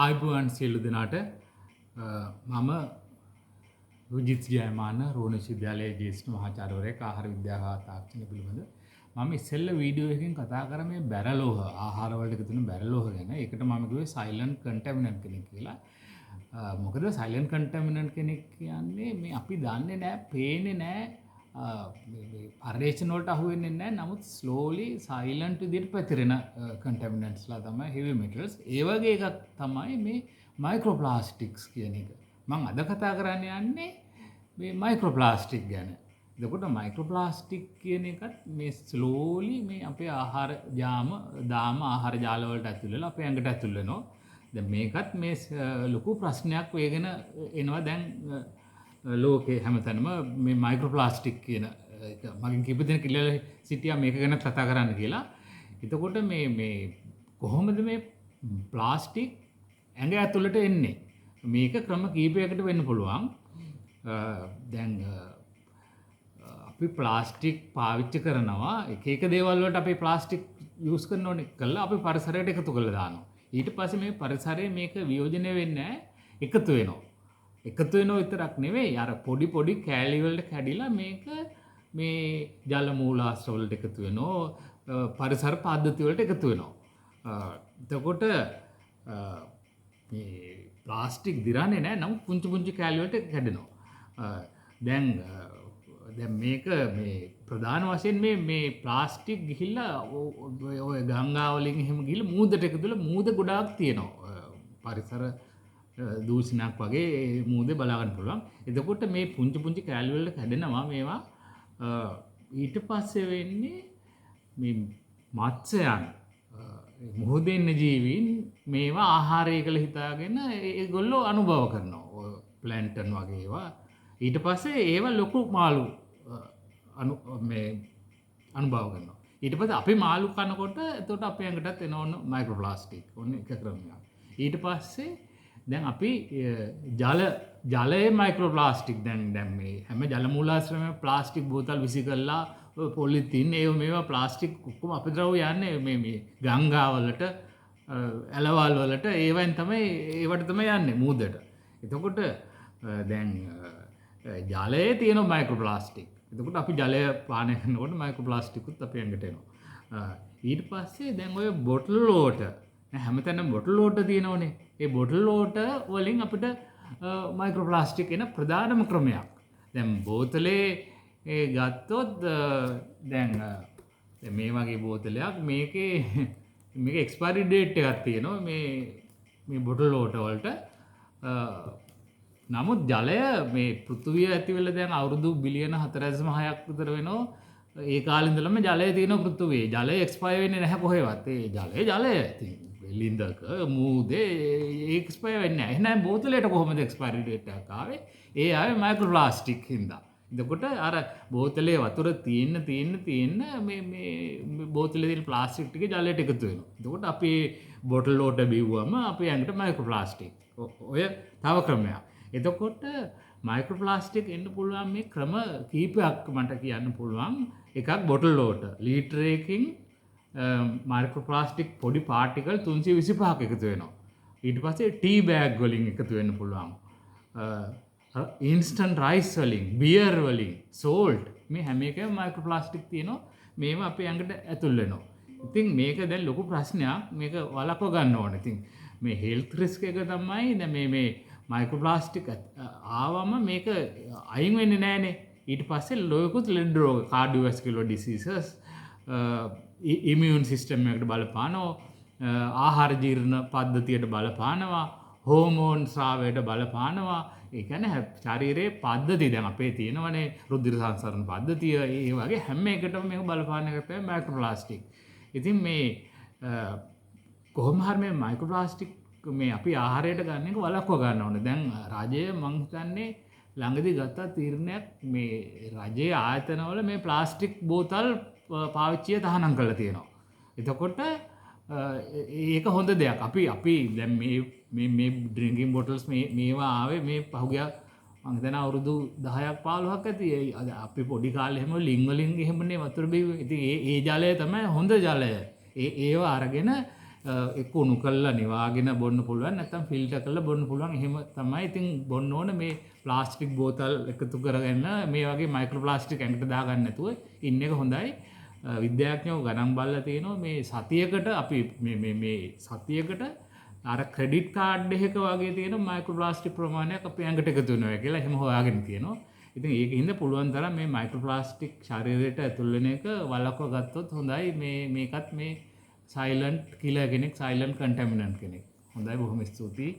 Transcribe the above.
ආයුබෝවන් සියලු දෙනාට මම විජිත් ජයමාන රෝණ විශ්වවිද්‍යාලයේ ජ්‍යෙෂ්ඨ මහාචාර්යවරයෙක් ආහාර විද්‍යාව හා තාක්ෂණය පිළිබඳ මම ඉස්සෙල්ල වීඩියෝ එකකින් කතා කරා මේ බැරලෝහ ආහාර වලට එකතු වෙන බැරලෝහ ගැන. ඒකට මම කිව්වේ සයිලන්ට් කන්ටැමිනන්ට් කෙනෙක් කියලා. මොකද සයිලන්ට් කන්ටැමිනන්ට් කෙනෙක් කියන්නේ මේ අපි දන්නේ නැහැ, පේන්නේ නැහැ, මේ පර්යේෂණ වලට අහු වෙන්නේ නැහැ. නමුත් ස්ලෝලි සයිලන්ට් විදිහට පැතිරෙන කන්ටැමිනන්ට්ස්ලා තමයි හෙවි මෙටල්ස්. ඒ වගේ එකක් තමයි මේ මයික්‍රෝප්ලාස්ටික්ස් කියන එක. මම අද කතා කරන්න යන්නේ මේ මයික්‍රෝප්ලාස්ටික් ගැන. එතකොට මයික්‍රෝප්ලාස්ටික් කියන එකත් මේ ස්ලෝලි මේ අපේ ආහාර දාම ආහාර ජාල වලට ඇතුල් වෙලා අපේ ඇඟට ඇතුල් වෙනවා. දැන් මේකත් මේ ලොකු ප්‍රශ්නයක් වෙගෙන එනවා දැන් ලෝකේ හැමතැනම මේ මයික්‍රෝප්ලාස්ටික් කියන එක. මගෙන් කීප දෙනෙක් ඉල්ලලා සිටියා මේක ගැන කතා කරන්න කියලා. එතකොට මේ කොහොමද මේ ප්ලාස්ටික් ඇඟ ඇතුළට එන්නේ? මේක ක්‍රම කීපයකට වෙන්න පුළුවන්. දැන් අපි ප්ලාස්ටික් පාවිච්චි කරනවා එක දේවල් වලට අපි ප්ලාස්ටික් යූස් කරනෝනේ කළා අපි පරිසරයට එකතු කරලා දානවා. ඊට පස්සේ මේ පරිසරයේ මේක වියෝජනය වෙන්නේ එකතු වෙනවා. එකතු වෙනව විතරක් නෙවෙයි අර පොඩි කෑලි වලට කැඩිලා මේක මේ ජල මූලාශ්‍ර වලට එකතු වෙනවා. පරිසර පද්ධති වලට එකතු වෙනවා. එතකොට මේ ප්ලාස්ටික් දිරන්නේ නැහැ. නමුත් පුංචි කෑලි වලට කැඩෙනවා. දැන් මේක මේ ප්‍රධාන වශයෙන් මේ ප්ලාස්ටික් ගිහිල්ලා ඔය ගංගා වලින් එහෙම ගිහිල්ලා මූදට එකතු වෙලා මූද ගොඩාක් තියෙනවා. පරිසර දූෂණයක් වගේ මූදේ බලා ගන්න පුළුවන්. එතකොට මේ පුංචි කෑලි වල කැඩෙනවා මේවා. ඊට පස්සේ වෙන්නේ මේ මත්ස්‍යයන් මුහුදේ ඉන්න ජීවීන් මේවා ආහාරය කියලා හිතාගෙන ඒගොල්ලෝ අනුභව කරනවා. ප්ලැන්ටන් වගේ ඒවා. ඊට පස්සේ ඒවා ලොකු මාළු අනුභව කරනවා. ඊට පස්සේ අපි මාළු කනකොට එතකොට අපේ ඇඟටත් එනවන මයික්‍රෝප්ලාස්ටික්. ඔන්න එක ක්‍රමයක්. ඊට පස්සේ දැන් අපි ජලයේ මයික්‍රෝප්ලාස්ටික් දැන් මේ හැම ජල මූලාශ්‍රයේම ප්ලාස්ටික් බෝතල් විසි කරලා පොලිතීන් මේවා ප්ලාස්ටික් ඔක්කොම අපද්‍රව්‍ය යන්නේ මේ ගංගාවලට ඇලවල් වලට ඒවෙන් තමයි ඒවට තමයි යන්නේ මූදට. එතකොට දැන් ජලයේ තියෙන මයික්‍රෝප්ලාස්ටික්. එතකොට අපි ජලය පානය කරනකොට මයික්‍රෝප්ලාස්ටිකුත් අපේ ඇඟට එනවා. ඊට පස්සේ දැන් ඔය බොටල් වෝටර් හැමතැනම බොටල් වෝටර් තියෙනවනේ. ඒ බොටල් වෝටර් වලින් අපිට මයික්‍රෝප්ලාස්ටික් එන ප්‍රධානම ක්‍රමයක්. දැන් බෝතලේ ගත්තොත් දැන් මේ වගේ බෝතලයක් මේක එක්ස්පයරි ඩේට් එකක් තියෙනවා මේ බොටල් වෝටර් වලට. නමුත් ජලය මේ පෘථිවිය ඇති වෙලා දැන් අවුරුදු බිලියන 4.6ක් විතර වෙනවා. ඒ කාලේ ඉඳලම ජලය තියෙන පෘථිවියේ. ජලය එක්ස්පයර් වෙන්නේ නැහැ කොහෙවත්. ඒ ජලය ඉතින් ලින්දක මූදේ එක්ස්පයර් වෙන්නේ නැහැ. එහෙනම් බෝතලයට කොහොමද එක්ස්පයරි ඩේට් එකක් ආවේ? ඒ ආවේ මයික්‍රෝප්ලාස්ටික් හින්දා. එතකොට අර බෝතලේ වතුර තියෙන්න මේ බෝතලේ තියෙන ප්ලාස්ටික් ටික ජලයට එකතු වෙනවා. එතකොට අපි බොටල් වෝටර් බිව්වම අපේ ඇඟට මයික්‍රෝප්ලාස්ටික්. ඔය තව ක්‍රමයක්. එතකොට මයික්‍රෝප්ලාස්ටික් එන්න පුළුවන් මේ ක්‍රම කීපයක් මට කියන්න පුළුවන්. එකක් බොටල් වෝටර්. ලීටරයකින් මයික්‍රෝප්ලාස්ටික් පොඩි පාටිකල් 325ක් එකතු වෙනවා. ඊට පස්සේ ටී බෑග් වලින් එකතු වෙන්න පුළුවන්. ඉන්ස්ටන්ට් රයිස් වලින්, බියර් වලින්, සෝල්ට් මේ හැම එකම මයික්‍රෝප්ලාස්ටික් තියෙනවා. මේවා අපේ ඇඟට ඇතුල් වෙනවා. ඉතින් මේක දැන් ලොකු ප්‍රශ්නයක්. මේක වළක්ව ගන්න ඕනේ. ඉතින් මේ හෙල්ත් රිස්ක් එක තමයි දැන් මේ මයික්‍රෝප්ලාස්ටික් ආවම මේක අයින් වෙන්නේ නැහනේ. ඊට පස්සේ ලෝකුත් ලෙඩ රෝග, කාඩියෝවැස්කියුලර් ඩිසීසස්, ඉමියුන් සිස්ටම් එකට බලපානවා, ආහාර ජීර්ණ පද්ධතියට බලපානවා, හෝමෝන් ස්‍රාවයට බලපානවා. ඒ කියන්නේ ශරීරයේ පද්ධති දැන් අපේ තියෙනවනේ රුධිර සංසරණ පද්ධතිය. ඒ වගේ හැම එකටම මේක බලපාන එක තමයි මයික්‍රෝප්ලාස්ටික්. ඉතින් මේ කොහොම හරි මේ මයික්‍රෝප්ලාස්ටික් මේ අපි ආහාරයට ගන්න එක වළක්ව ගන්න ඕනේ. දැන් රජය මං හිතන්නේ ළඟදී ගත්ත තීරණයක් මේ රජයේ ආයතනවල මේ ප්ලාස්ටික් බෝතල් පාවිච්චිය තහනම් කරලා තියෙනවා. එතකොට ඒක හොඳ දෙයක්. අපි දැන් මේ ඩ්‍රින්කින් බොටල්ස් මේවා ආවේ මේ පහුගිය මං හිතන අවුරුදු 10ක් 15ක් ඇති. අපි පොඩි කාලේ හැම ලිං වලින් එහෙමනේ වතුර බීවේ. ඉතින් ඒ ජලය තමයි හොඳ ජලය. ඒව අරගෙන එක්ක උණු කරලා නිවාගෙන බොන්න පුළුවන් නැත්නම් ෆිල්ටර් කරලා බොන්න පුළුවන්. එහෙම තමයි ඉතින් බොන්න ඕන. මේ ප්ලාස්ටික් බෝතල් එකතු කරගෙන මේ වගේ මයික්‍රෝ ප්ලාස්ටික් ඇඟට දාගන්න නැතුව ඉන්න එක හොඳයි. විද්‍යාඥයෝ ගණන් බලලා තියෙනවා මේ සතියකට අපි මේ සතියකට අර ක්‍රෙඩිට් කාඩ් එකක වගේ තියෙන මයික්‍රෝ ප්ලාස්ටික් ප්‍රමාණයක් අපේ ඇඟට එකතු වෙනවා කියලා එහෙම හොයාගෙන තියෙනවා. ඉතින් ඒකින්ද පුළුවන් තරම් මේ මයික්‍රෝ ප්ලාස්ටික් ශරීරයට ඇතුල් වෙන එක වළක්ව ගත්තොත් හොඳයි. මේකත් මේ සයිලන්ට් කිලර් කෙනෙක්, සයිලන්ට් කන්ටැමිනන්ට් කෙනෙක්. හොඳයි, බොහොම ස්තුතියි.